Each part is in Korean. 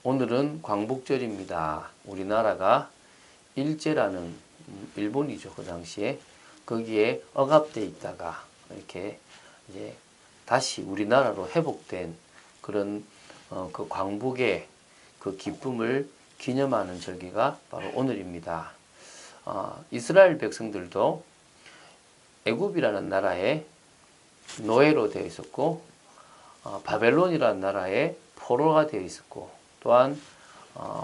오늘은 광복절입니다. 우리나라가 일제라는 일본이죠. 그 당시에 거기에 억압돼 있다가 이렇게 이제 다시 우리나라로 회복된 그런 그 광복의 그 기쁨을 기념하는 절기가 바로 오늘입니다. 이스라엘 백성들도 애굽이라는 나라에 노예로 되어 있었고 바벨론이라는 나라에 포로가 되어 있었고 또한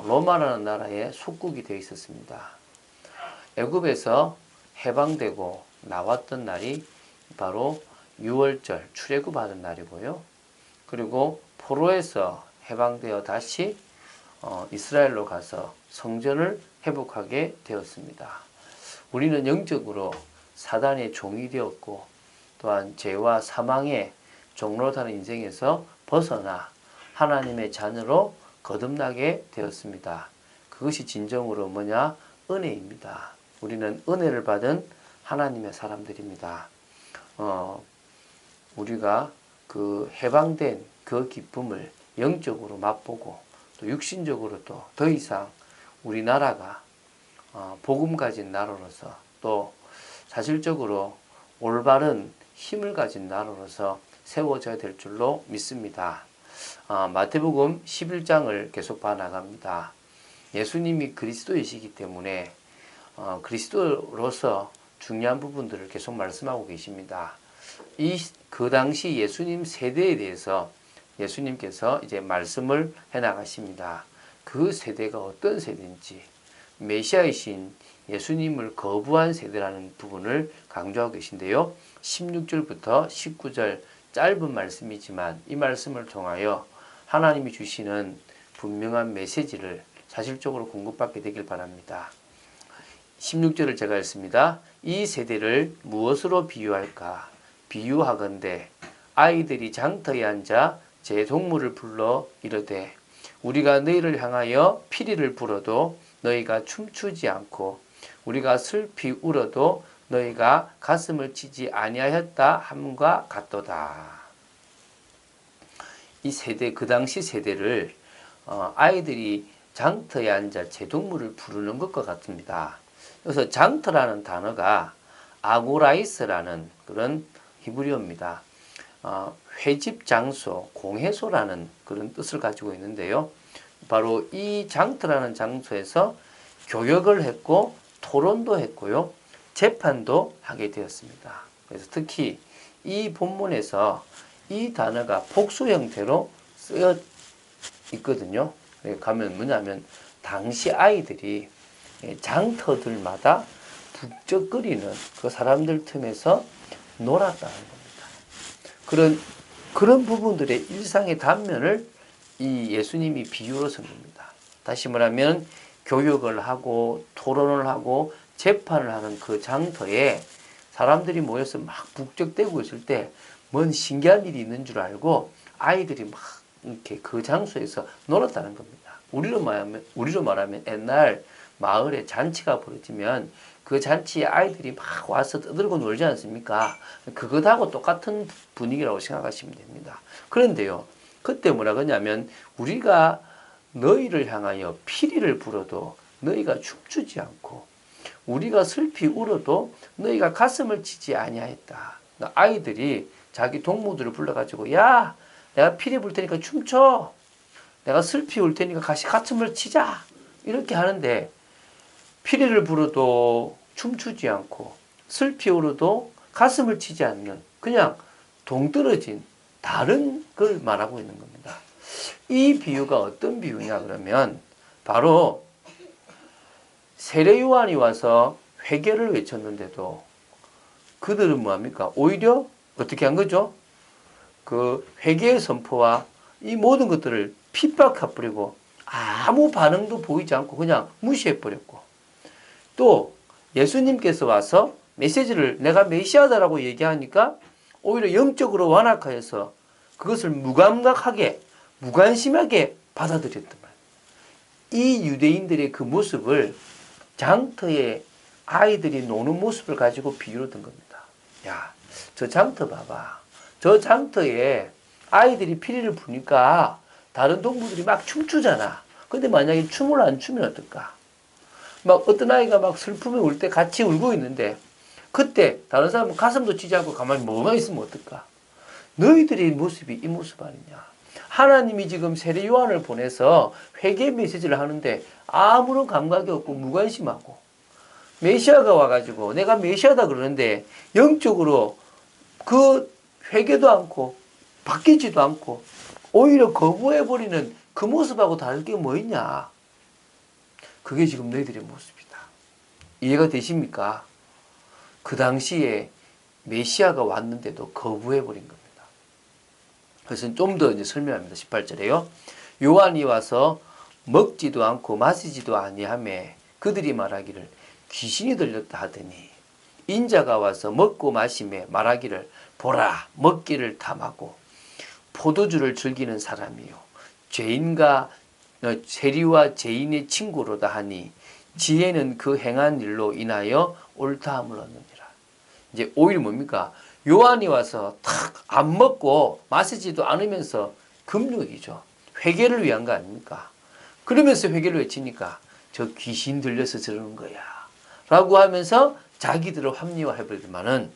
로마라는 나라에 속국이 되어 있었습니다. 애굽에서 해방되고 나왔던 날이 바로 6월절 출애굽하는 날이고요. 그리고 포로에서 해방되어 다시 이스라엘로 가서 성전을 회복하게 되었습니다. 우리는 영적으로 사단의 종이 되었고 또한 죄와 사망의 종로 타는 인생에서 벗어나 하나님의 자녀로 거듭나게 되었습니다. 그것이 진정으로 뭐냐? 은혜입니다. 우리는 은혜를 받은 하나님의 사람들입니다. 우리가 그 해방된 그 기쁨을 영적으로 맛보고 또 육신적으로 또 더 이상 우리나라가 복음 가진 나라로서 또 사실적으로 올바른 힘을 가진 나라로서 세워져야 될 줄로 믿습니다. 마태복음 11장을 계속 봐나갑니다. 예수님이 그리스도이시기 때문에 그리스도로서 중요한 부분들을 계속 말씀하고 계십니다. 그 당시 예수님 세대에 대해서 예수님께서 이제 말씀을 해나가십니다. 그 세대가 어떤 세대인지, 메시아이신 예수님을 거부한 세대라는 부분을 강조하고 계신데요. 16절부터 19절 짧은 말씀이지만 이 말씀을 통하여 하나님이 주시는 분명한 메시지를 사실적으로 공급받게 되길 바랍니다. 16절을 제가 읽습니다. 이 세대를 무엇으로 비유할까? 비유하건대 아이들이 장터에 앉아 제 동물을 불러 이르되 우리가 너희를 향하여 피리를 불어도 너희가 춤추지 않고 우리가 슬피 울어도 너희가 가슴을 치지 아니하였다 함과 같도다. 이 세대, 그 당시 세대를 아이들이 장터에 앉아 제 동물을 부르는 것과 같습니다. 그래서 장터라는 단어가 아고라이스라는 그런 히브리어입니다. 회집 장소, 공회소라는 그런 뜻을 가지고 있는데요. 바로 이 장터라는 장소에서 교역을 했고 토론도 했고요. 재판도 하게 되었습니다. 그래서 특히 이 본문에서 이 단어가 복수 형태로 쓰여 있거든요. 가면 뭐냐면 당시 아이들이 장터들마다 북적거리는 그 사람들 틈에서 놀았다는 겁니다. 그런 부분들의 일상의 단면을 이 예수님이 비유로 쓴 겁니다. 다시 말하면 교육을 하고 토론을 하고 재판을 하는 그 장터에 사람들이 모여서 막 북적대고 있을 때 뭔 신기한 일이 있는 줄 알고 아이들이 막 이렇게 그 장소에서 놀았다는 겁니다. 우리로 말하면 옛날 마을에 잔치가 벌어지면 그 잔치에 아이들이 막 와서 떠들고 놀지 않습니까? 그것하고 똑같은 분위기라고 생각하시면 됩니다. 그런데요, 그때 뭐라 그러냐면 우리가 너희를 향하여 피리를 불어도 너희가 춤추지 않고 우리가 슬피 울어도 너희가 가슴을 치지 아니하였다. 아이들이 자기 동무들을 불러가지고 야, 내가 피리 불 테니까 춤춰. 내가 슬피 울 테니까 가슴을 치자. 이렇게 하는데 피리를 불어도 춤추지 않고 슬피 울어도 가슴을 치지 않는 그냥 동떨어진 다른 걸 말하고 있는 겁니다. 이 비유가 어떤 비유냐 그러면 바로 세례 요한이 와서 회개를 외쳤는데도 그들은 뭐합니까? 오히려 어떻게 한 거죠? 그 회개의 선포와 이 모든 것들을 핍박해버리고 아무 반응도 보이지 않고 그냥 무시해버렸고 또 예수님께서 와서 메시지를 내가 메시아다라고 얘기하니까 오히려 영적으로 완악하여서 그것을 무감각하게 무관심하게 받아들였단 말이에요. 이 유대인들의 그 모습을 장터에 아이들이 노는 모습을 가지고 비유로 든 겁니다. 야, 저 장터 봐봐. 저 장터에 아이들이 피리를 부니까 다른 동물들이 막 춤추잖아. 근데 만약에 춤을 안 추면 어떨까? 막 어떤 아이가 막 슬픔에 울 때 같이 울고 있는데 그때 다른 사람은 가슴도 치지 않고 가만히 뭐만 있으면 어떨까? 너희들의 모습이 이 모습 아니냐? 하나님이 지금 세례 요한을 보내서 회개 메시지를 하는데 아무런 감각이 없고 무관심하고 메시아가 와가지고 내가 메시아다 그러는데 영적으로 그 회개도 않고 바뀌지도 않고 오히려 거부해버리는 그 모습하고 다를 게 뭐 있냐? 그게 지금 너희들의 모습이다. 이해가 되십니까? 그 당시에 메시아가 왔는데도 거부해버린 겁니다. 그래서 좀 더 설명합니다. 18절에요. 요한이 와서 먹지도 않고 마시지도 아니하매 그들이 말하기를 귀신이 들렸다 하더니 인자가 와서 먹고 마시매 말하기를 보라 먹기를 탐하고 포도주를 즐기는 사람이요 죄인과 세리와 죄인의 친구로다 하니 지혜는 그 행한 일로 인하여 옳다함을 얻느니라. 이제 오히려 뭡니까? 요한이 와서 탁 안 먹고 마시지도 않으면서 금욕이죠. 회개를 위한 거 아닙니까? 그러면서 회개를 외치니까 저 귀신 들려서 저러는 거야 라고 하면서 자기들을 합리화해버리지만은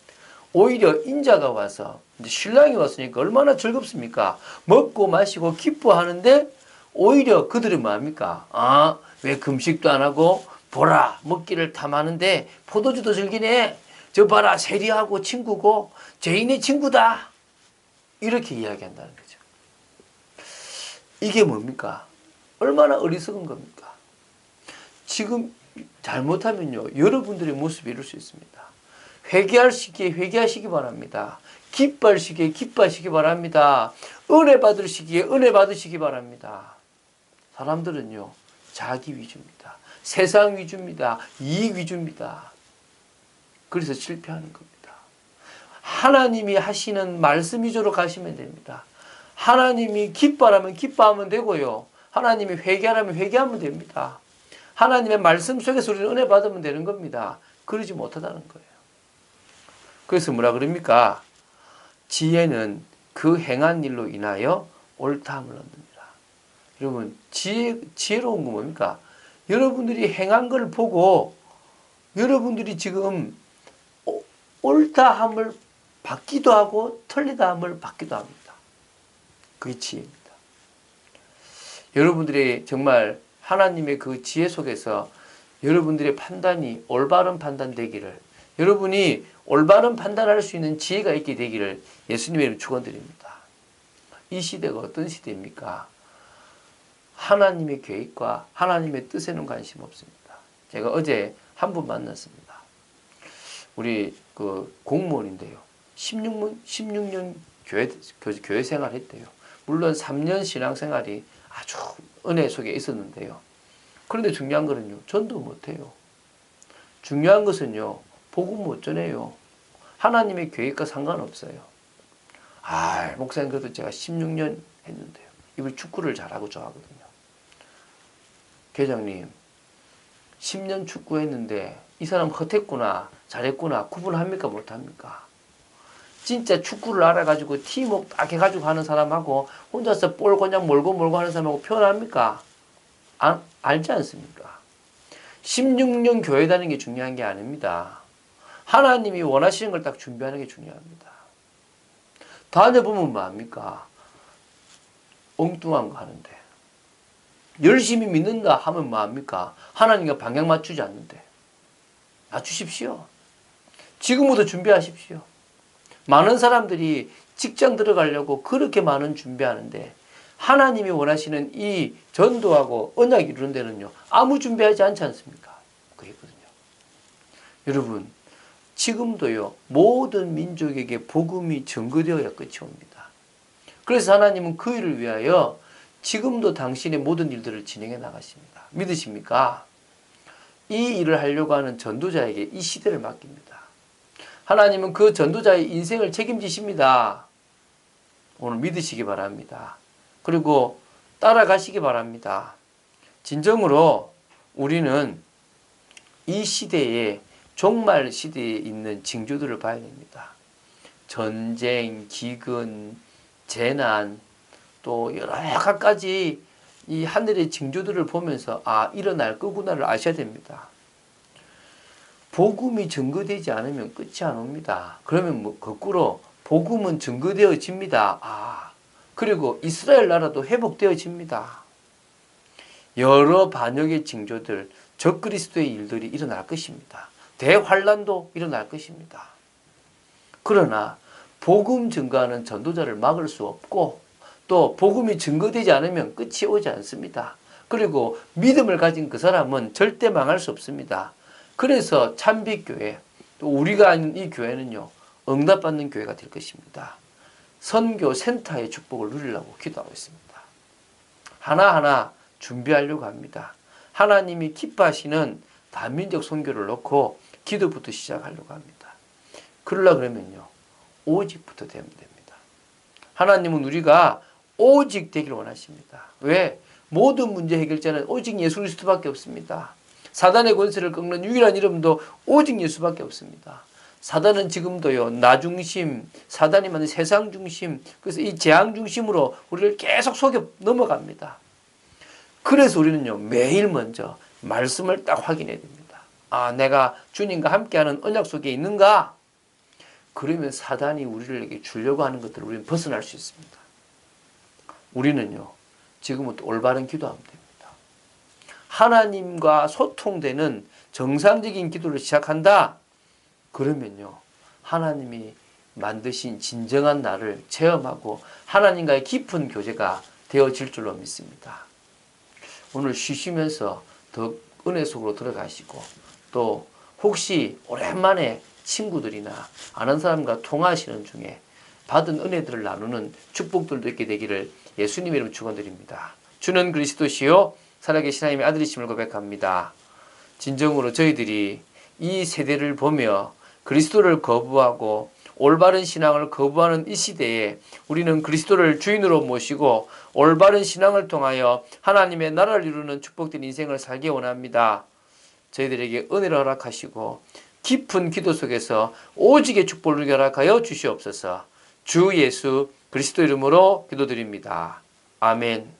오히려 인자가 와서 이제 신랑이 왔으니까 얼마나 즐겁습니까? 먹고 마시고 기뻐하는데 오히려 그들은 뭐합니까? 왜 금식도 안 하고 보라 먹기를 탐하는데 포도주도 즐기네. 저 봐라 세리하고 친구고 죄인의 친구다. 이렇게 이야기한다는 거죠. 이게 뭡니까? 얼마나 어리석은 겁니까? 지금 잘못하면요 여러분들의 모습이 이럴 수 있습니다. 회개할 시기에 회개하시기 바랍니다. 기뻐할 시기에 기뻐하시기 바랍니다. 은혜 받을 시기에 은혜 받으시기 바랍니다. 사람들은요 자기 위주입니다. 세상 위주입니다. 이익 위주입니다. 그래서 실패하는 겁니다. 하나님이 하시는 말씀 위주로 가시면 됩니다. 하나님이 기뻐하면 기뻐하면 되고요. 하나님이 회개하라면 회개하면 됩니다. 하나님의 말씀 속에서 우리는 은혜 받으면 되는 겁니다. 그러지 못하다는 거예요. 그래서 뭐라 그럽니까? 지혜는 그 행한 일로 인하여 옳다함을 얻느니라. 여러분 지혜로운 건 뭡니까? 여러분들이 행한 걸 보고 여러분들이 지금 옳다함을 받기도 하고 틀리다함을 받기도 합니다. 그게 지혜입니다. 여러분들이 정말 하나님의 그 지혜 속에서 여러분들의 판단이 올바른 판단 되기를 여러분이 올바른 판단할 수 있는 지혜가 있게 되기를 예수님의 이름으로 축원드립니다. 이 시대가 어떤 시대입니까? 하나님의 계획과 하나님의 뜻에는 관심 없습니다. 제가 어제 한 분 만났습니다. 우리 그 공무원인데요. 16년 교회 생활했대요. 물론 3년 신앙생활이 아주 은혜 속에 있었는데요. 그런데 중요한 거는요. 전도 못해요. 중요한 것은요. 복음 못 전해요. 하나님의 계획과 상관없어요. 목사님 그래도 제가 16년 했는데요. 이분 축구를 잘하고 좋아하거든요. 회장님 10년 축구했는데 이 사람 헛했구나 잘했구나 구분합니까 못합니까? 진짜 축구를 알아가지고 팀워크 딱 해가지고 하는 사람하고 혼자서 볼 그냥 몰고 하는 사람하고 표현합니까? 알지 않습니까? 16년 교회 다니는 게 중요한 게 아닙니다. 하나님이 원하시는 걸 딱 준비하는 게 중요합니다. 다녀보면 뭐합니까? 엉뚱한 거 하는데 열심히 믿는다 하면 뭐합니까? 하나님과 방향 맞추지 않는데 맞추십시오. 지금부터 준비하십시오. 많은 사람들이 직장 들어가려고 그렇게 많은 준비하는데 하나님이 원하시는 이 전도하고 언약이 이루는 데는요. 아무 준비하지 않지 않습니까? 그거거든요. 여러분 지금도요. 모든 민족에게 복음이 전거되어야 끝이 옵니다. 그래서 하나님은 그 일을 위하여 지금도 당신의 모든 일들을 진행해 나가십니다. 믿으십니까? 이 일을 하려고 하는 전도자에게 이 시대를 맡깁니다. 하나님은 그 전도자의 인생을 책임지십니다. 오늘 믿으시기 바랍니다. 그리고 따라가시기 바랍니다. 진정으로 우리는 이 시대에 종말 시대에 있는 징조들을 봐야 됩니다. 전쟁, 기근, 재난, 또 여러 가지 이 하늘의 징조들을 보면서 일어날 거구나를 아셔야 됩니다. 복음이 증거되지 않으면 끝이 안 옵니다. 그러면 거꾸로 복음은 증거되어집니다. 그리고 이스라엘 나라도 회복되어집니다. 여러 반역의 징조들, 적그리스도의 일들이 일어날 것입니다. 대환란도 일어날 것입니다. 그러나 복음 증거하는 전도자를 막을 수 없고 또 복음이 증거되지 않으면 끝이 오지 않습니다. 그리고 믿음을 가진 그 사람은 절대 망할 수 없습니다. 그래서 참빛교회, 또 우리가 아는 이 교회는요, 응답받는 교회가 될 것입니다. 선교 센터의 축복을 누리려고 기도하고 있습니다. 하나하나 준비하려고 합니다. 하나님이 기뻐하시는 다민족 선교를 놓고 기도부터 시작하려고 합니다. 그러려면요, 오직부터 되면 됩니다. 하나님은 우리가 오직 되기를 원하십니다. 왜? 모든 문제 해결자는 오직 예수 그리스도밖에 없습니다. 사단의 권세를 꺾는 유일한 이름도 오직 예수밖에 없습니다. 사단은 지금도요, 나 중심, 사단이 만든 세상 중심, 그래서 이 재앙 중심으로 우리를 계속 속여 넘어갑니다. 그래서 우리는요, 매일 먼저 말씀을 딱 확인해야 됩니다. 내가 주님과 함께하는 언약 속에 있는가? 그러면 사단이 우리에게 주려고 하는 것들을 우리는 벗어날 수 있습니다. 우리는요, 지금부터 올바른 기도하면 됩니다. 하나님과 소통되는 정상적인 기도를 시작한다? 그러면요, 하나님이 만드신 진정한 나를 체험하고 하나님과의 깊은 교제가 되어질 줄로 믿습니다. 오늘 쉬시면서 더 은혜 속으로 들어가시고, 또 혹시 오랜만에 친구들이나 아는 사람과 통화하시는 중에 받은 은혜들을 나누는 축복들도 있게 되기를 예수님의 이름으로 축원드립니다. 주는 그리스도시요 살아계신 하나님의 아들이심을 고백합니다. 진정으로 저희들이 이 세대를 보며 그리스도를 거부하고 올바른 신앙을 거부하는 이 시대에 우리는 그리스도를 주인으로 모시고 올바른 신앙을 통하여 하나님의 나라를 이루는 축복된 인생을 살기 원합니다. 저희들에게 은혜를 허락하시고 깊은 기도 속에서 오직의 축복을 허락하여 주시옵소서. 주 예수 그리스도 이름으로 기도드립니다. 아멘.